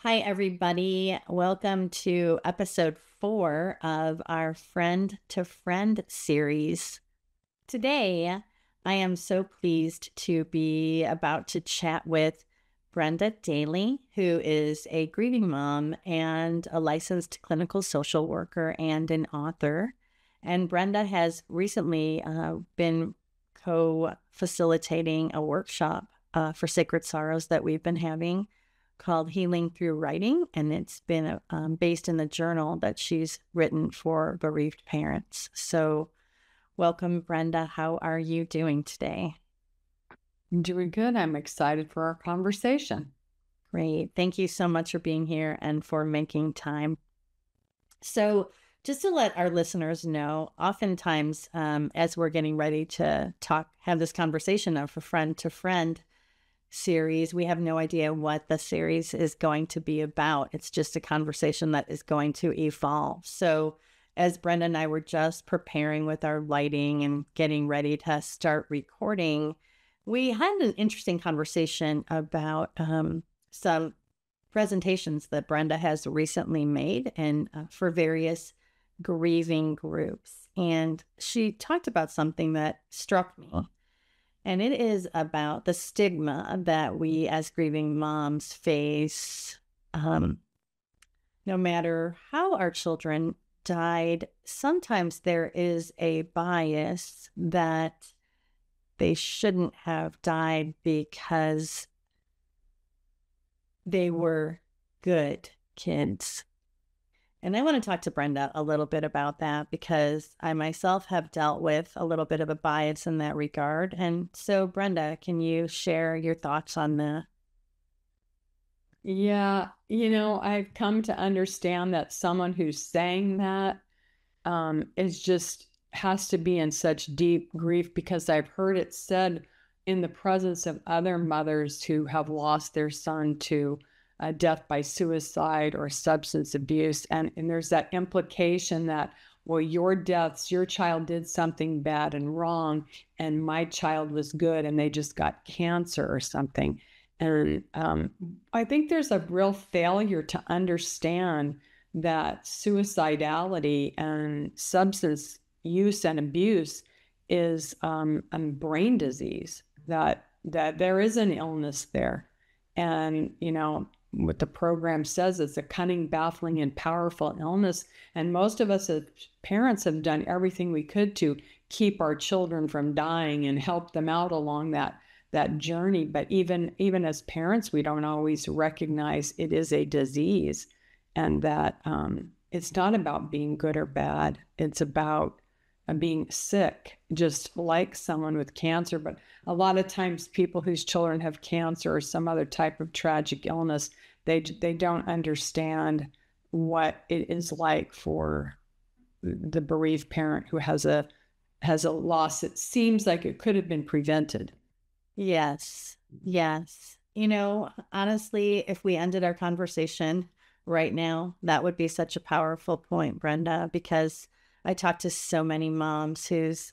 Hi, everybody. Welcome to episode 4 of our Friend to Friend series. Today, I am so pleased to be about to chat with Brenda Daly, who is a grieving mom and a licensed clinical social worker and an author. And Brenda has recently been co-facilitating a workshop for Sacred Sorrows that we've been having called Healing Through Writing, and it's been based in the journal that she's written for bereaved parents. So welcome, Brenda. How are you doing today? I'm doing good. I'm excited for our conversation. Great. Thank you so much for being here and for making time. So just to let our listeners know, oftentimes as we're getting ready to have this conversation of a friend to friend series, we have no idea what the series is going to be about. It's just a conversation that is going to evolve. So as Brenda and I were just preparing with our lighting and getting ready to start recording, we had an interesting conversation about some presentations that Brenda has recently made and for various grieving groups. And she talked about something that struck me. And it is about the stigma that we as grieving moms face. No matter how our children died, sometimes there is a bias that they shouldn't have died because they were good kids. And I want to talk to Brenda a little bit about that because I myself have dealt with a little bit of a bias in that regard. And so, Brenda, can you share your thoughts on that? Yeah, I've come to understand that someone who's saying that is just has to be in such deep grief because I've heard it said in the presence of other mothers who have lost their son to death by suicide or substance abuse. And there's that implication that, well, your child did something bad and wrong, and my child was good and they just got cancer or something. And I think there's a real failure to understand that suicidality and substance use and abuse is a brain disease, that there is an illness there. And, what the program says, it's a cunning, baffling, and powerful illness. And most of us as parents have done everything we could to keep our children from dying and help them out along that journey. But even as parents, we don't always recognize it is a disease, and that it's not about being good or bad. It's about being sick, just like someone with cancer. But a lot of times people whose children have cancer or some other type of tragic illness, they don't understand what it is like for the bereaved parent who has a loss that seems like it could have been prevented. Yes. Yes. Honestly, if we ended our conversation right now, that would be such a powerful point, Brenda, because I talked to so many moms whose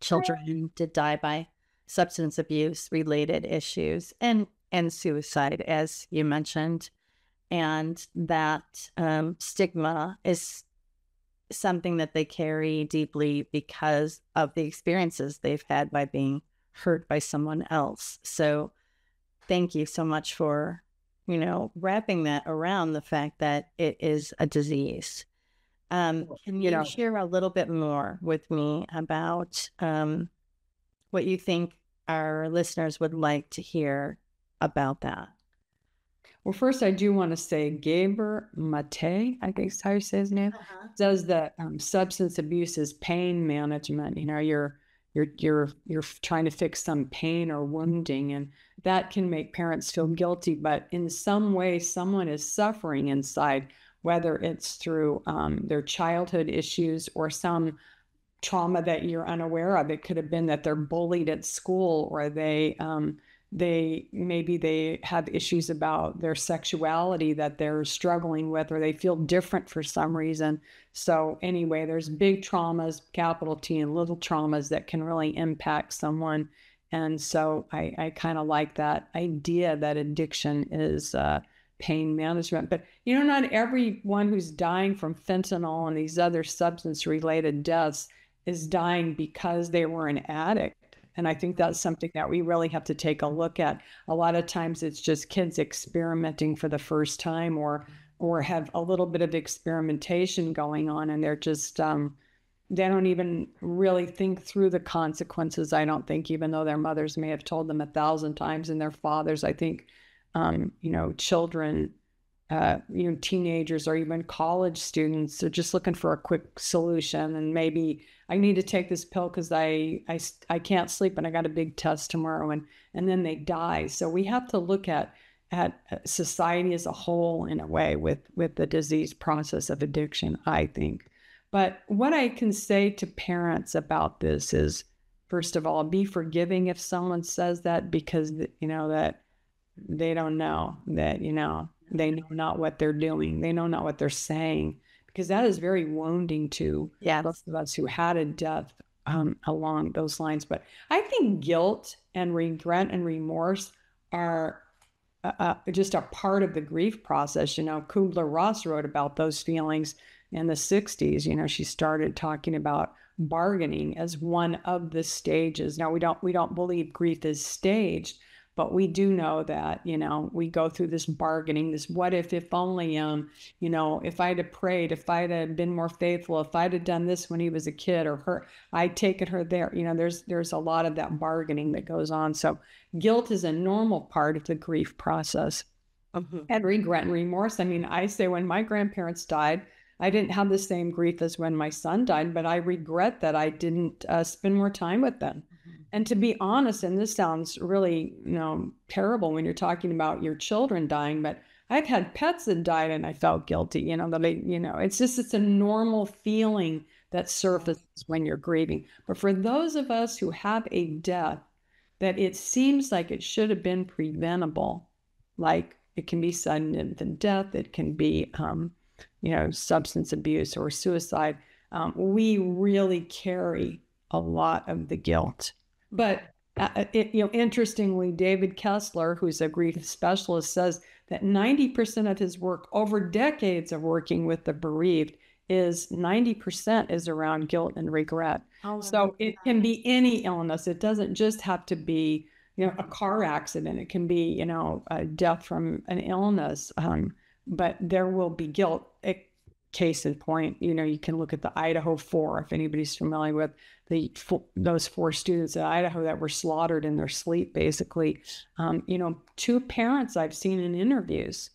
children did die by substance abuse related issues and suicide, as you mentioned. And that stigma is something that they carry deeply because of the experiences they've had by being hurt by someone else. So thank you so much for, wrapping that around the fact that it is a disease. Can you share a little bit more with me about what you think our listeners would like to hear about that? Well, first, I do want to say Gaber Mate, I think is how you say his name, does the substance abuse is pain management. You're trying to fix some pain or wounding, and that can make parents feel guilty. But in some way, someone is suffering inside, whether it's through their childhood issues or some trauma that you're unaware of. It could have been that they're bullied at school, or they have issues about their sexuality that they're struggling with, or they feel different for some reason. So anyway, there's big traumas, capital T, and little traumas that can really impact someone. And so I kind of like that idea that addiction is pain management. But, not everyone who's dying from fentanyl and these other substance-related deaths is dying because they were an addict. And I think that's something that we really have to take a look at. A lot of times it's just kids experimenting for the first time, or have a little bit of experimentation going on, and they're just they don't even really think through the consequences, I don't think, even though their mothers may have told them 1,000 times, and their fathers. I think children, teenagers or even college students are just looking for a quick solution. And maybe I need to take this pill because I can't sleep and I got a big test tomorrow, and then they die. So we have to look at society as a whole in a way with the disease process of addiction, I think. But what I can say to parents about this is, first of all, be forgiving if someone says that, because that they don't know, that they know not what they're doing, they know not what they're saying, because that is very wounding to those of us who had a death along those lines. But I think guilt and regret and remorse are just a part of the grief process. Kubler-Ross wrote about those feelings in the 60s. She started talking about bargaining as one of the stages. Now, we don't believe grief is staged, but we do know that, we go through this bargaining, this what if only, if I'd have prayed, if I'd have been more faithful, if I'd have done this when he was a kid, or her, I'd taken her there. There's a lot of that bargaining that goes on. So guilt is a normal part of the grief process. And regret and remorse. I say when my grandparents died, I didn't have the same grief as when my son died, but I regret that I didn't spend more time with them. And to be honest, and this sounds really, terrible when you're talking about your children dying, but I've had pets that died and I felt guilty, it's a normal feeling that surfaces when you're grieving. But for those of us who have a death that it seems like it should have been preventable, like it can be sudden infant death, it can be, substance abuse or suicide, we really carry a lot of the guilt. But interestingly, David Kessler, who's a grief specialist, says that 90% of his work over decades of working with the bereaved is 90% is around guilt and regret. So it can be any illness. It doesn't just have to be, a car accident. It can be, a death from an illness. But there will be guilt. Case in point, you can look at the Idaho 4, if anybody's familiar with those 4 students in Idaho that were slaughtered in their sleep, basically. 2 parents I've seen in interviews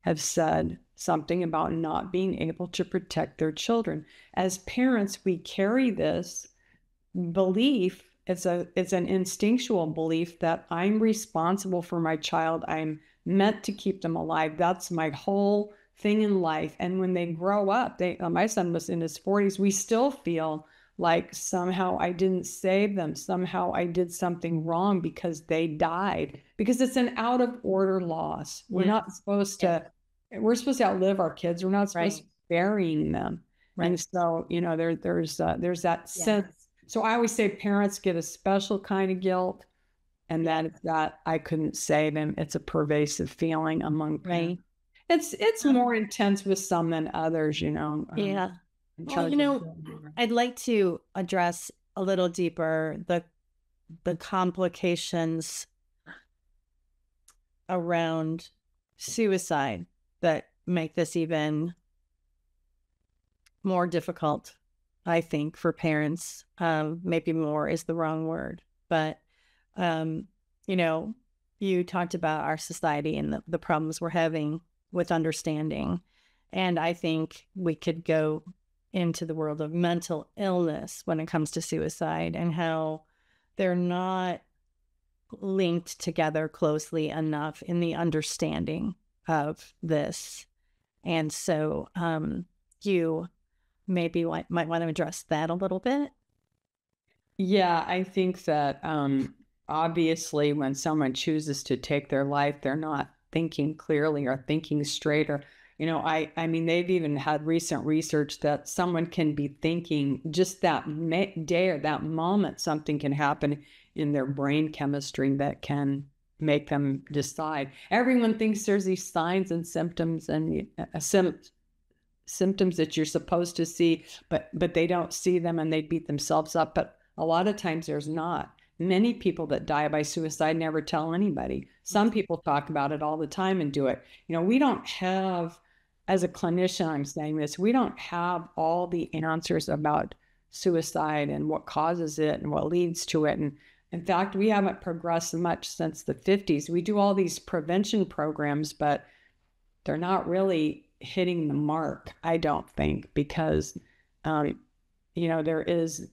have said something about not being able to protect their children. As parents, we carry this belief. It's an instinctual belief that I'm responsible for my child. I'm meant to keep them alive. That's my whole thing in life. And when they grow up, my son was in his 40s, we still feel like somehow I didn't save them. Somehow I did something wrong because they died, because it's an out of order loss. We're not supposed to, we're supposed to outlive our kids. We're not supposed to be burying them. And so, there's that sense. So I always say parents get a special kind of guilt, and that it's that I couldn't save him. It's a pervasive feeling among parents. It's more intense with some than others, Well, I'd like to address a little deeper the complications around suicide that make this even more difficult, I think, for parents. Maybe more is the wrong word, but you talked about our society and the problems we're having with understanding. And I think we could go into the world of mental illness when it comes to suicide, and how they're not linked together closely enough in the understanding of this. And so you maybe might want to address that a little bit. Yeah, I think that obviously when someone chooses to take their life, they're not thinking clearly or thinking straight, or they've even had recent research that someone can be thinking just that day or that moment, something can happen in their brain chemistry that can make them decide. Everyone thinks there's these signs and symptoms and symptoms that you're supposed to see, but they don't see them and they beat themselves up. But a lot of times there's not. Many people that die by suicide never tell anybody. Some people talk about it all the time and do it. We don't have, as a clinician, I'm saying this, we don't have all the answers about suicide and what causes it and what leads to it. And in fact, we haven't progressed much since the 50s. We do all these prevention programs, but they're not really hitting the mark, I don't think, because, there is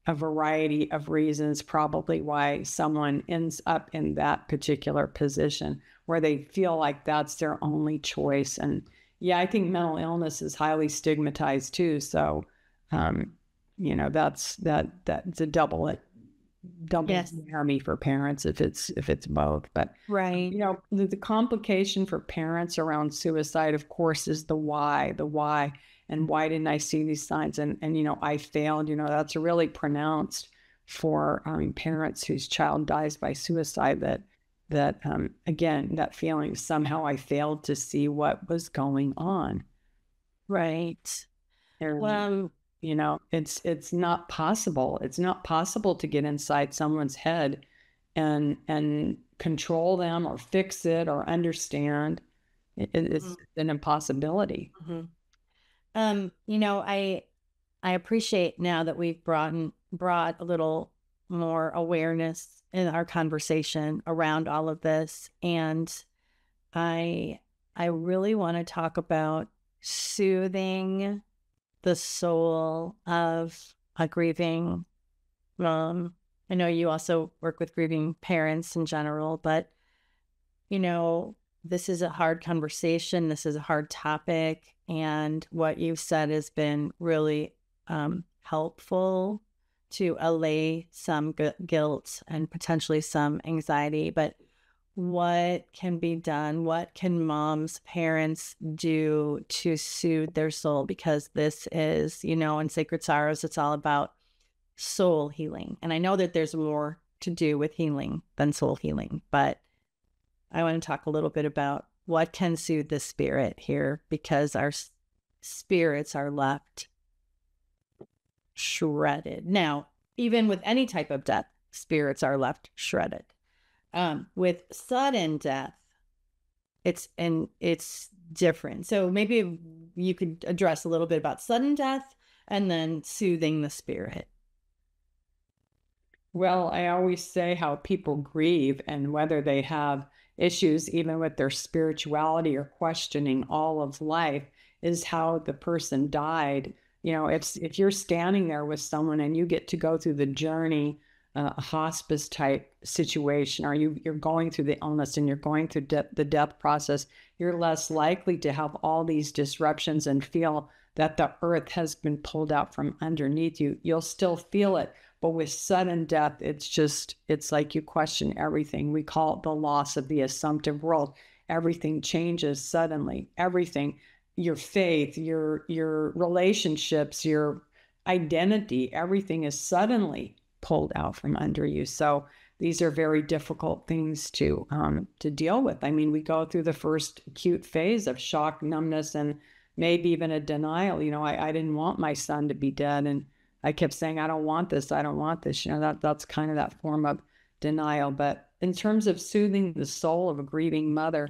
a variety of reasons probably why someone ends up in that particular position where they feel like that's their only choice. And yeah, I think mental illness is highly stigmatized too. So, that's a double Yes. whammy for parents if it's both. But Right. the complication for parents around suicide, of course, is the why, and why didn't I see these signs? And I failed. That's really pronounced for parents whose child dies by suicide. That again, that feeling, somehow I failed to see what was going on. Right. And, Well, it's not possible. It's not possible to get inside someone's head and control them or fix it or understand. It's an impossibility. mhm. I appreciate now that we've brought a little more awareness in our conversation around all of this. And I really want to talk about soothing the soul of a grieving mom. I know you also work with grieving parents in general, but this is a hard conversation. This is a hard topic. And what you've said has been really helpful to allay some guilt and potentially some anxiety. But what can be done? What can moms, parents do to soothe their soul? Because this is, in Sacred Sorrows, it's all about soul healing. And I know that there's more to do with healing than soul healing, but I want to talk a little bit about what can soothe the spirit here, because our spirits are left shredded. Now, even with any type of death, spirits are left shredded. With sudden death, it's different. So maybe you could address a little bit about sudden death and then soothing the spirit. Well, I always say how people grieve and whether they have issues even with their spirituality or questioning all of life is how the person died. If you're standing there with someone and you get to go through the journey, a hospice type situation, or you're going through the illness and you're going through the death process, you're less likely to have all these disruptions and feel that the earth has been pulled out from underneath you. You'll still feel it. But with sudden death, it's like you question everything. We call it the loss of the assumptive world. Everything changes suddenly. Everything, your faith, your relationships, your identity, everything is suddenly pulled out from under you. So these are very difficult things to deal with. I mean, we go through the first acute phase of shock, numbness, and maybe even a denial. I didn't want my son to be dead, and I kept saying, I don't want this. I don't want this. That's kind of that form of denial. But in terms of soothing the soul of a grieving mother,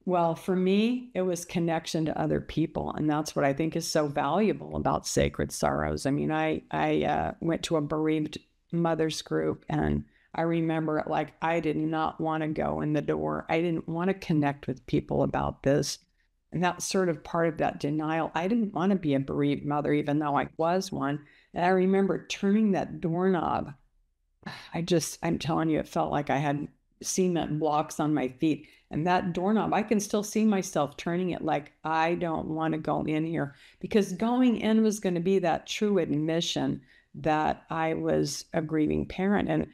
well, for me, it was connection to other people. And that's what I think is so valuable about Sacred Sorrows. I mean, I went to a bereaved mothers group, and I remember it like I did not want to go in the door. I didn't want to connect with people about this. And that's sort of part of that denial. I didn't want to be a bereaved mother, even though I was one. And I remember turning that doorknob. I'm telling you, it felt like I had cement blocks on my feet. And that doorknob, I can still see myself turning it like, I don't want to go in here. Because going in was going to be that true admission that I was a grieving parent. And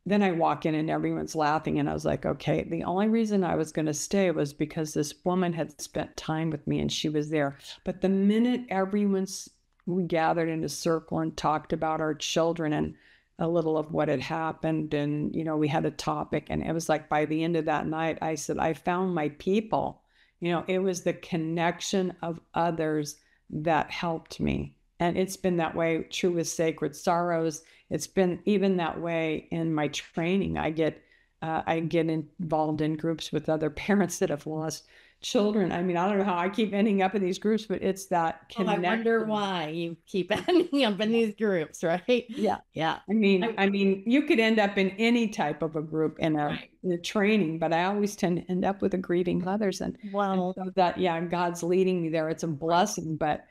then I walk in and everyone's laughing. And I was like, okay, the only reason I was going to stay was because this woman had spent time with me and she was there. But the minute we gathered in a circle and talked about our children, and a little of what had happened. And, we had a topic, and it was like by the end of that night, I said, I found my people. It was the connection of others that helped me. And it's been that way true with Sacred Sorrows. It's been even that way in my training. I get involved in groups with other parents that have lost children. I mean, I don't know how I keep ending up in these groups, but it's that connection. I wonder why you keep ending up in these groups, right? Yeah. Yeah. I mean, you could end up in any type of a group in a training, but I always tend to end up with a grieving mothers, and Wow. so that, God's leading me there. It's a blessing, but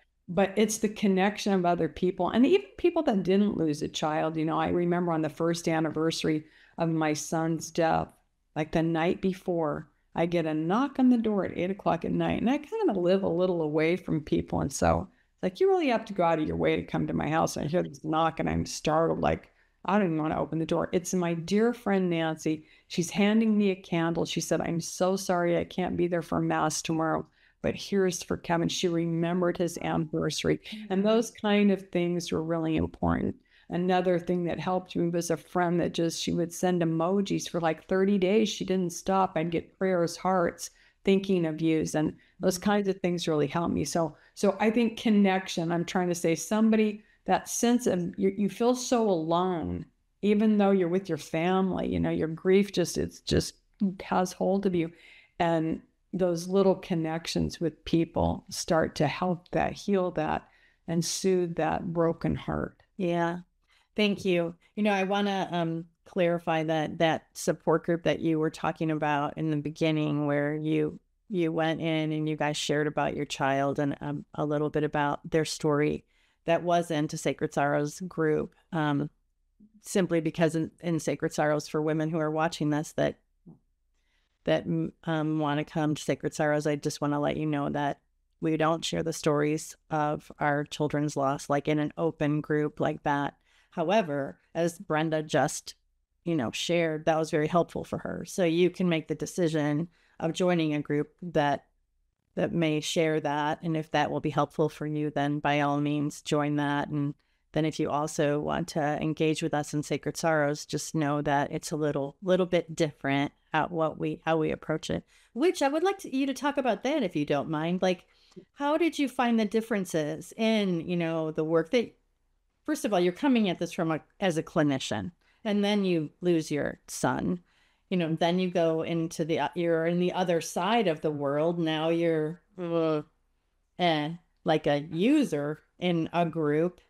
it's the connection of other people, and even people that didn't lose a child. I remember on the first anniversary of my son's death, like the night before, I get a knock on the door at 8:00 at night, and I kind of live a little away from people. And so like, you really have to go out of your way to come to my house. And I hear this knock, and I'm startled, like, I don't even want to open the door. It's my dear friend, Nancy. She's handing me a candle. She said, I'm so sorry I can't be there for Mass tomorrow, but here's for Kevin. She remembered his anniversary. And those kind of things were really important. Another thing that helped me was a friend that she would send emojis for like 30 days. She didn't stop. I'd get prayers, hearts, thinking of yous, and those kinds of things really helped me. So I think connection, I'm trying to say, somebody, that sense of you feel so alone, even though you're with your family, your grief just has hold of you. And those little connections with people start to help that, heal that, and soothe that broken heart. Yeah. Thank you. I want to clarify that support group that you were talking about in the beginning, where you went in and you guys shared about your child and a little bit about their story. That wasn't a Sacred Sorrows group, simply because in Sacred Sorrows, for women who are watching this that want to come to Sacred Sorrows, I just want to let you know that we don't share the stories of our children's loss like in an open group like that. However, as Brenda just, shared, that was very helpful for her. So you can make the decision of joining a group that may share that. And if that will be helpful for you, then by all means, join that. And then if you also want to engage with us in Sacred Sorrows, just know that it's a little bit different at how we approach it, which I would like you to talk about that, if you don't mind. Like, how did you find the differences in, the work that, first of all, you're coming at this as a clinician, and then you lose your son, then you go into you're in the other side of the world. Now you're like a user in a group.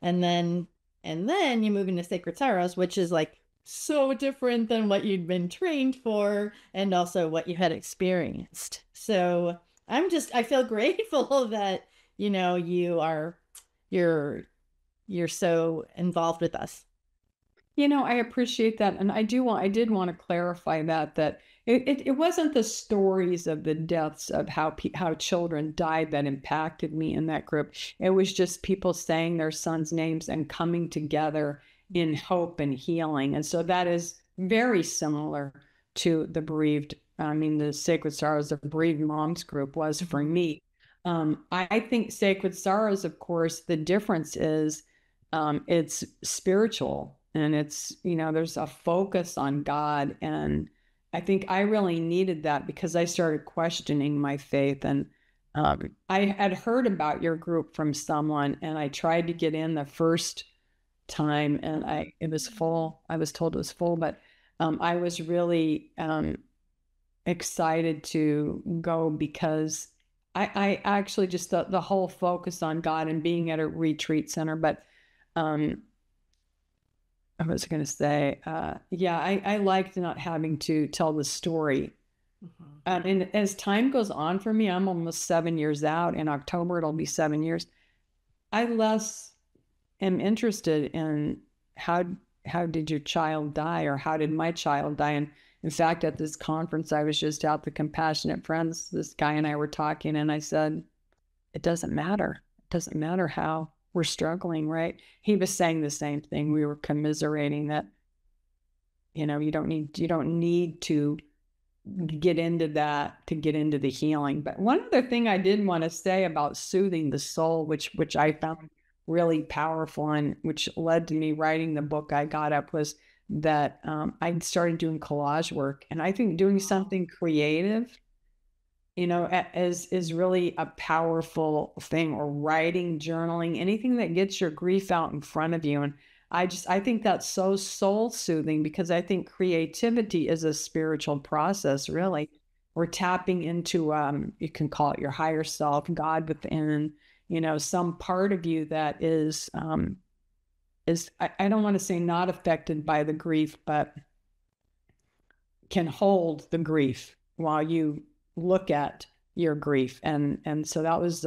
And then you move into Sacred Sorrows, which is like so different than what you'd been trained for and also what you had experienced. So I feel grateful that, you're so involved with us. I appreciate that. And I did want to clarify that it wasn't the stories of the deaths of how children died that impacted me in that group. It was just people saying their sons' names and coming together in hope and healing. And so that is very similar to the bereaved. I mean, the Sacred Sorrows of Bereaved Moms group was for me. I think Sacred Sorrows, of course, the difference is it's spiritual, and it's, there's a focus on God. And I think I really needed that because I started questioning my faith. And I had heard about your group from someone, and I tried to get in the first time, and it was full. I was told it was full, but I was really excited to go because I actually just the whole focus on God and being at a retreat center. But I was going to say, I liked not having to tell the story. Mm-hmm. And as time goes on for me, I'm almost 7 years out. In October, it'll be 7 years. I less am interested in how did your child die, or how did my child die. And in fact, at this conference, I was just out, the Compassionate Friends, this guy and I were talking, and I said, it doesn't matter. It doesn't matter how we're struggling, right? He was saying the same thing. We were commiserating that, you don't need to get into that to get into the healing. But one other thing I did want to say about soothing the soul, which I found really powerful, and which led to me writing the book I got up, was that I started doing collage work. And I think doing something creative, is really a powerful thing, or writing, journaling, anything that gets your grief out in front of you. And I think that's so soul soothing, because I think creativity is a spiritual process, really. We're tapping into, you can call it your higher self, God within, some part of you that is, I don't want to say not affected by the grief, but can hold the grief while you look at your grief. And so that was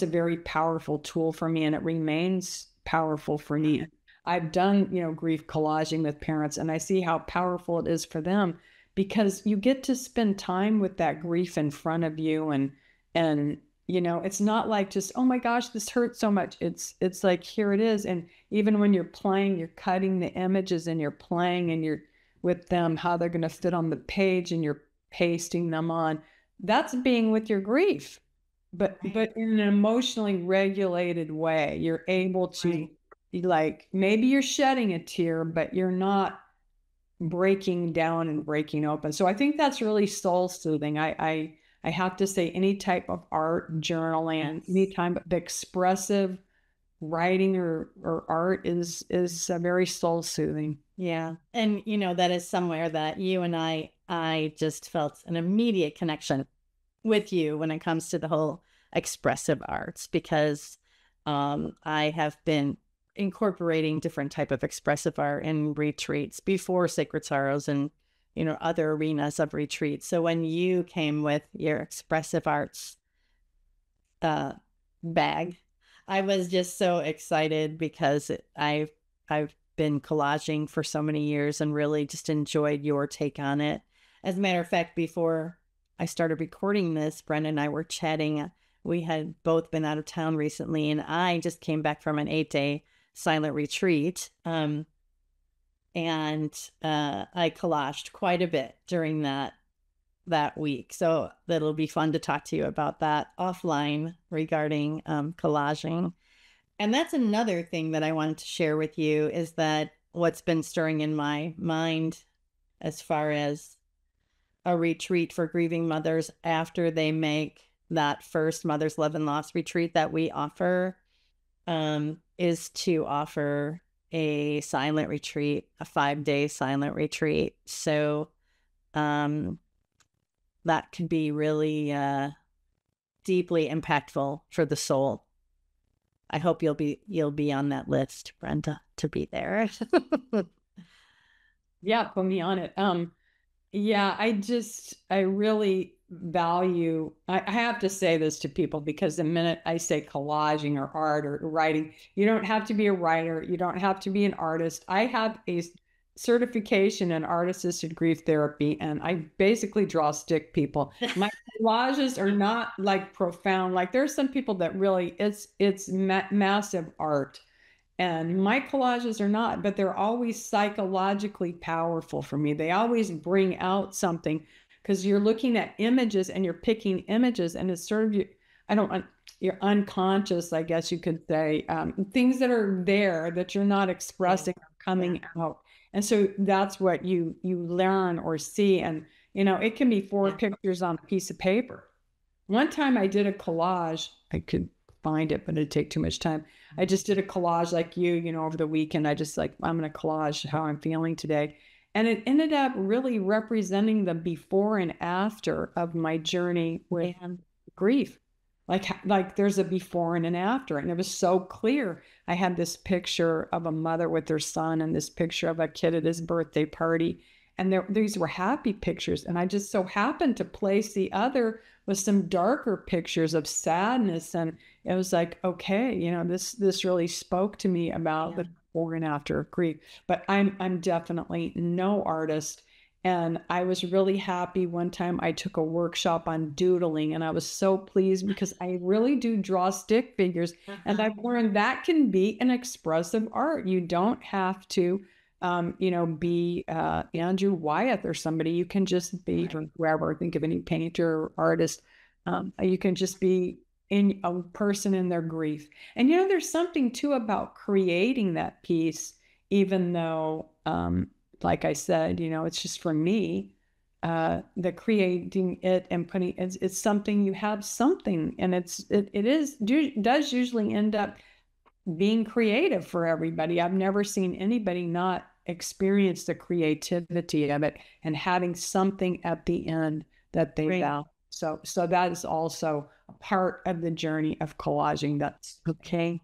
a very powerful tool for me, and it remains powerful for me. I've done, grief collaging with parents, and I see how powerful it is for them, because you get to spend time with that grief in front of you. And it's not like just, oh my gosh, this hurts so much. It's like, here it is. And even when you're playing, you're cutting the images, and you're playing, and you're with them, how they're going to fit on the page, and you're pasting them on. That's being with your grief, but in an emotionally regulated way. You're able to, like, maybe you're shedding a tear, but you're not breaking down and breaking open. So I think that's really soul soothing. I have to say, any type of art, journaling, any type of expressive writing or art is very soul soothing. Yeah. And, that is somewhere that you and I just felt an immediate connection with you when it comes to the whole expressive arts, because I have been incorporating different type of expressive art in retreats before Sacred Sorrows, and, other arenas of retreats. So when you came with your expressive arts bag, I was just so excited, because I've been collaging for so many years and really just enjoyed your take on it. As a matter of fact, before I started recording this, Brenda and I were chatting. We had both been out of town recently, and I just came back from an 8-day silent retreat. And I collaged quite a bit during that week. So that'll be fun to talk to you about that offline regarding collaging. And that's another thing that I wanted to share with you, is that what's been stirring in my mind as far as a retreat for grieving mothers after they make that first Mother's Love and Loss retreat that we offer, is to offer a silent retreat, a 5-day silent retreat. So that could be really deeply impactful for the soul. I hope you'll be on that list, Brenda, to be there. Yeah, put me on it. Yeah, I really value, I have to say this to people, because the minute I say collaging or art or writing, you don't have to be a writer. You don't have to be an artist. I have a certification in art-assisted grief therapy, and I basically draw stick people. My collages are not like profound. Like, there's some people that really, it's massive art. And my collages are not, but they're always psychologically powerful for me. They always bring out something, because you're looking at images and you're picking images, and it's sort of, you're unconscious, I guess you could say, things that are there that you're not expressing are coming out. And so that's what you learn or see. And, it can be 4 pictures on a piece of paper. One time I did a collage, I could find it, but it'd take too much time. I just did a collage like over the weekend. I just I'm going to collage how I'm feeling today. And it ended up really representing the before and after of my journey with grief. Like there's a before and an after. And it was so clear. I had this picture of a mother with their son, and this picture of a kid at his birthday party. And these were happy pictures. And I just so happened to place the other with some darker pictures of sadness. And it was like, okay, this really spoke to me about the before and after of grief. But I'm definitely no artist. And I was really happy one time I took a workshop on doodling, and I was so pleased, because I really do draw stick figures. And I've learned that can be an expressive art. You don't have to be Andrew Wyeth or somebody. You can just be, or whoever, think of any painter or artist. You can just be in a person in their grief. And, you know, there's something too about creating that peace, even though, like I said, you know, it's just for me, the creating it and putting it's something, you have something, and does usually end up being creative for everybody. I've never seen anybody not experience the creativity of it and having something at the end that they Right. value. So that is also a part of the journey of collaging. That's Okay.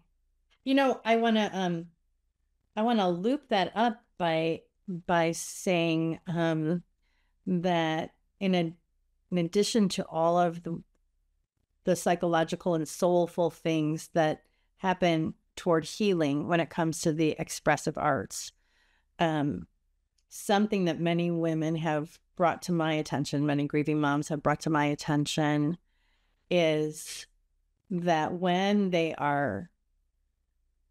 You know, I want to loop that up by saying that in addition to all of the psychological and soulful things that happen toward healing when it comes to the expressive arts, something that many women have brought to my attention, many grieving moms have brought to my attention, is that when they are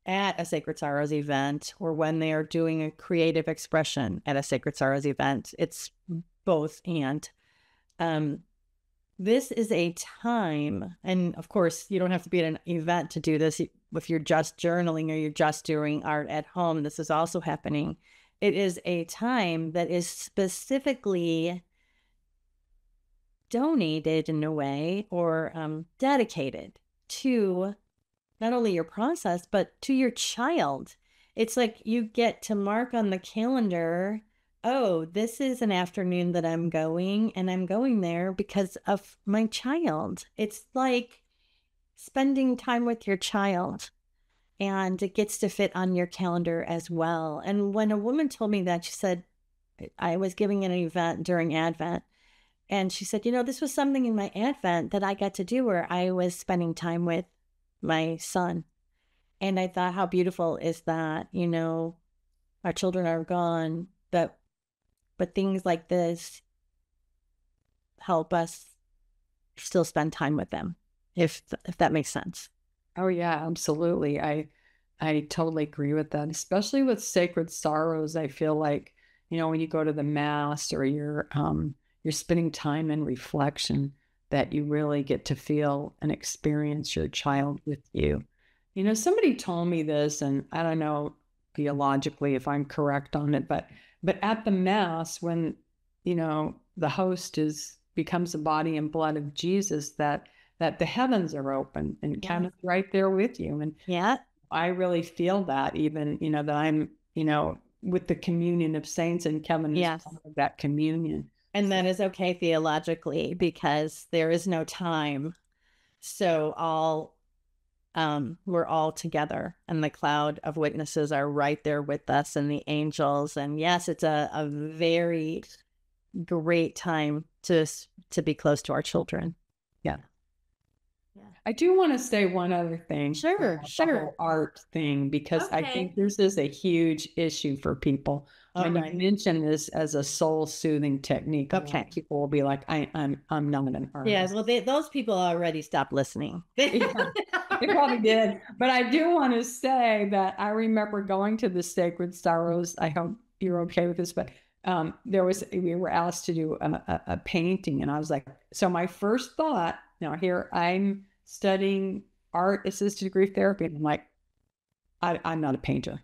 at a Sacred Sorrows event or when they are doing a creative expression at a Sacred Sorrows event, it's both and. This is a time, and of course, you don't have to be at an event to do this. If you're just journaling or you're just doing art at home, this is also happening. It is a time that is specifically donated in a way or dedicated to not only your process, but to your child. It's like you get to mark on the calendar, oh, this is an afternoon that I'm going, and I'm going there because of my child. It's like spending time with your child, and it gets to fit on your calendar as well. And when a woman told me that, she said, I was giving an event during Advent, and she said, you know, this was something in my Advent that I got to do where I was spending time with my son. And I thought, how beautiful is that? You know, our children are gone, but things like this help us still spend time with them, if that makes sense. Oh yeah, absolutely. I totally agree with that, especially with Sacred Sorrows. I feel like, you know, when you go to the mass or you're spending time in reflection, that you really get to feel and experience your child with you. You know, somebody told me this, and I don't know theologically if I'm correct on it, but at the mass, when, you know, the host becomes the body and blood of Jesus, that the heavens are open and kind of right there with you. And yeah, I really feel that, even, you know, that I'm, you know, with the communion of saints, and Kevin is part of that communion. And that is okay theologically because there is no time. So we're all together, and the cloud of witnesses are right there with us, and the angels. And yes, it's a very great time to be close to our children. Yeah. I do want to say one other thing. Sure. The whole art thing, because I think this is a huge issue for people. When you mention this as a soul soothing technique, people will be like, I'm not an artist. Yeah, well, those people already stopped listening. They probably did. But I do want to say that I remember going to the Sacred Sorrows. I hope you're okay with this, but we were asked to do a painting, and I was like, so my first thought, now here I'm studying art assisted grief therapy, and I'm like, I'm not a painter.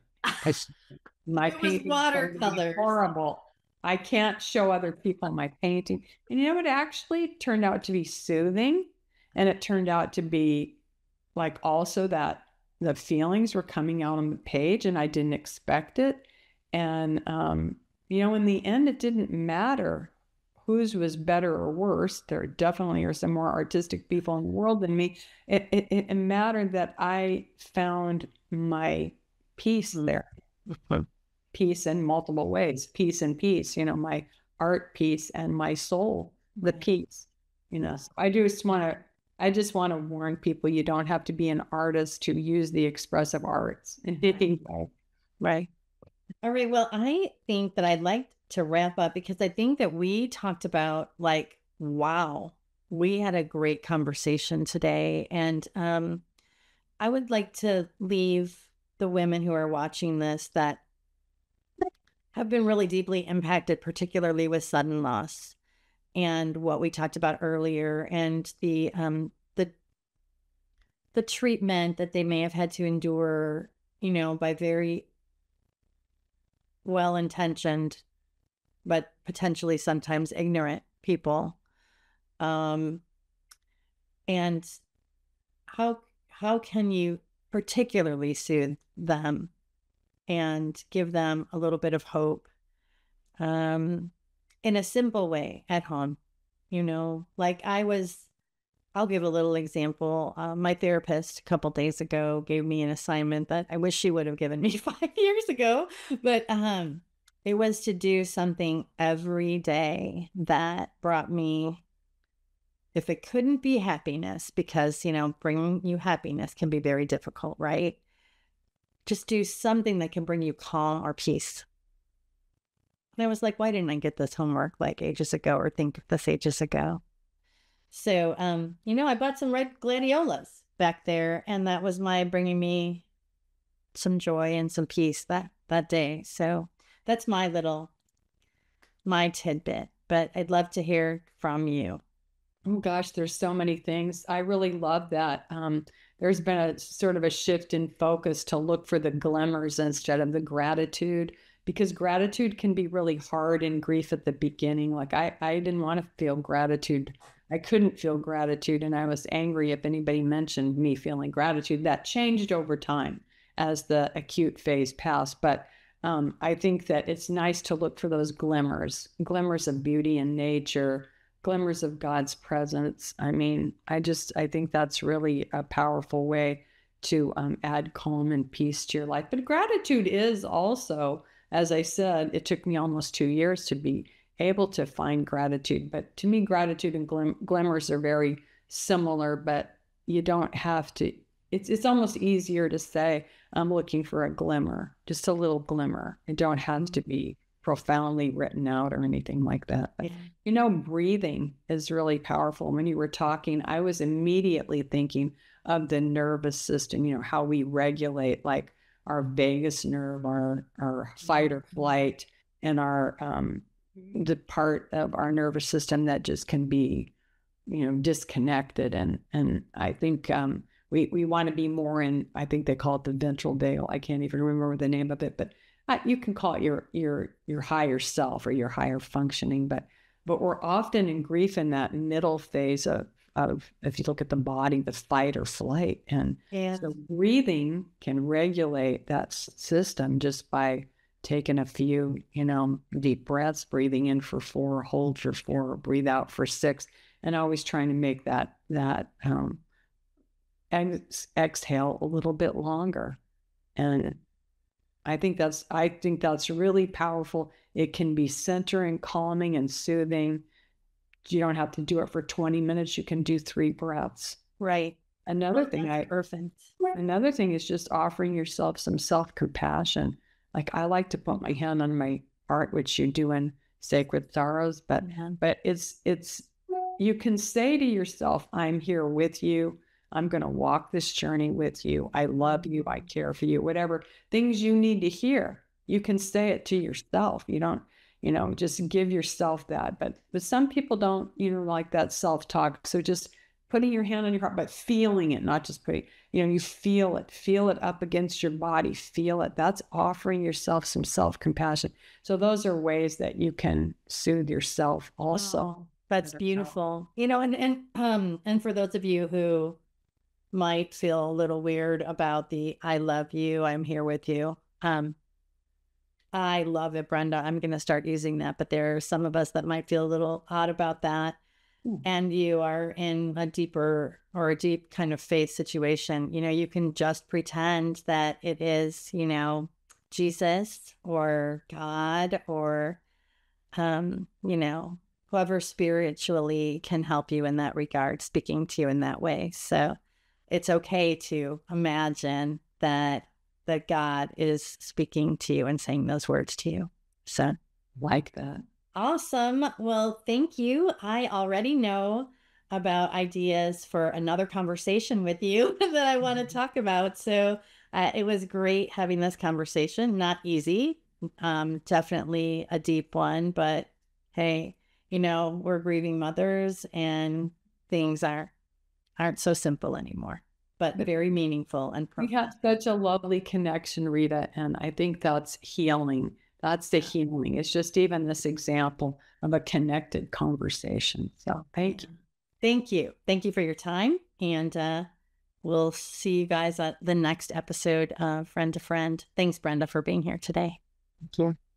My painting watercolor horrible. I can't show other people my painting. And you know, it actually turned out to be soothing, and it turned out to be like also that the feelings were coming out on the page, and I didn't expect it. And you know, in the end, it didn't matter whose was better or worse. There definitely are some more artistic people in the world than me. It mattered that I found my peace there. Peace in multiple ways. Peace and peace. You know, my art piece and my soul, the peace. You know, so I just want to warn people: you don't have to be an artist to use the expressive arts. Right. All right. Well, I think that I'd like to wrap up because I think that we talked about, like, wow, we had a great conversation today. And I would like to leave the women who are watching this that have been really deeply impacted, particularly with sudden loss and what we talked about earlier, and the the treatment that they may have had to endure, by very well-intentioned, but potentially sometimes ignorant people. And how can you particularly soothe them and give them a little bit of hope, in a simple way at home? Like I'll give a little example. My therapist a couple days ago gave me an assignment that I wish she would have given me 5 years ago, but it was to do something every day that brought me, if it couldn't be happiness, because, bringing you happiness can be very difficult, right? Just do something that can bring you calm or peace. And I was like, why didn't I get this homework like ages ago or think of this ages ago? So, I bought some red gladiolas back there, and that was my bringing me some joy and some peace that day. So that's my tidbit, but I'd love to hear from you. Oh gosh, there's so many things. I really love that. There's been a sort of a shift in focus to look for the glimmers instead of the gratitude, because gratitude can be really hard in grief at the beginning. Like I didn't want to feel gratitude. I couldn't feel gratitude, and I was angry if anybody mentioned me feeling gratitude. That changed over time as the acute phase passed. But I think that it's nice to look for those glimmers of beauty in nature, glimmers of God's presence. I mean, I think that's really a powerful way to add calm and peace to your life. But gratitude is also, as I said, it took me almost 2 years to be able to find gratitude. But to me, gratitude and glimmers are very similar, but you don't have to. It's almost easier to say, I'm looking for a glimmer, just a little glimmer. It don't have to be profoundly written out or anything like that. But, breathing is really powerful. When you were talking, I was immediately thinking of the nervous system, how we regulate like our vagus nerve, our fight or flight, and our the part of our nervous system that just can be, disconnected. And I think we want to be more in, I think they call it the ventral vagal. I can't even remember the name of it, but you can call it your higher self or your higher functioning. But we're often in grief in that middle phase of if you look at the body, the fight or flight. And so breathing can regulate that system just by taking a few, deep breaths, breathing in for 4, hold for 4, breathe out for 6, and always trying to make that exhale a little bit longer. And I think that's really powerful. It can be centering, calming, and soothing. You don't have to do it for 20 minutes. You can do 3 breaths. Right. Another thing is just offering yourself some self-compassion. Like I like to put my hand on my heart, which you do in Sacred Sorrows, but it's you can say to yourself, I'm here with you. I'm going to walk this journey with you. I love you. I care for you. Whatever things you need to hear, you can say it to yourself. You don't, just give yourself that. But some people don't, like that self-talk. So just putting your hand on your heart, but feeling it, not just putting, you feel it up against your body, feel it. That's offering yourself some self-compassion. So those are ways that you can soothe yourself also. Oh, that's beautiful. And for those of you who might feel a little weird about the I love you, I'm here with you. I love it, Brenda. I'm going to start using that, but there are some of us that might feel a little odd about that. And you are in a deep kind of faith situation. You can just pretend that it is, Jesus or God or, whoever spiritually can help you in that regard, speaking to you in that way. So it's okay to imagine that God is speaking to you and saying those words to you. So like that. Awesome. Well, thank you. I already know about ideas for another conversation with you that I want to talk about. So it was great having this conversation. Not easy. Definitely a deep one, but hey, we're grieving mothers and things aren't so simple anymore. but very meaningful and We profound. had such a lovely connection, Rita, and I think that's healing. That's the healing. It's just even this example of a connected conversation. So thank you. Thank you. Thank you for your time. And we'll see you guys at the next episode of Friend to Friend. Thanks, Brenda, for being here today. Thank you.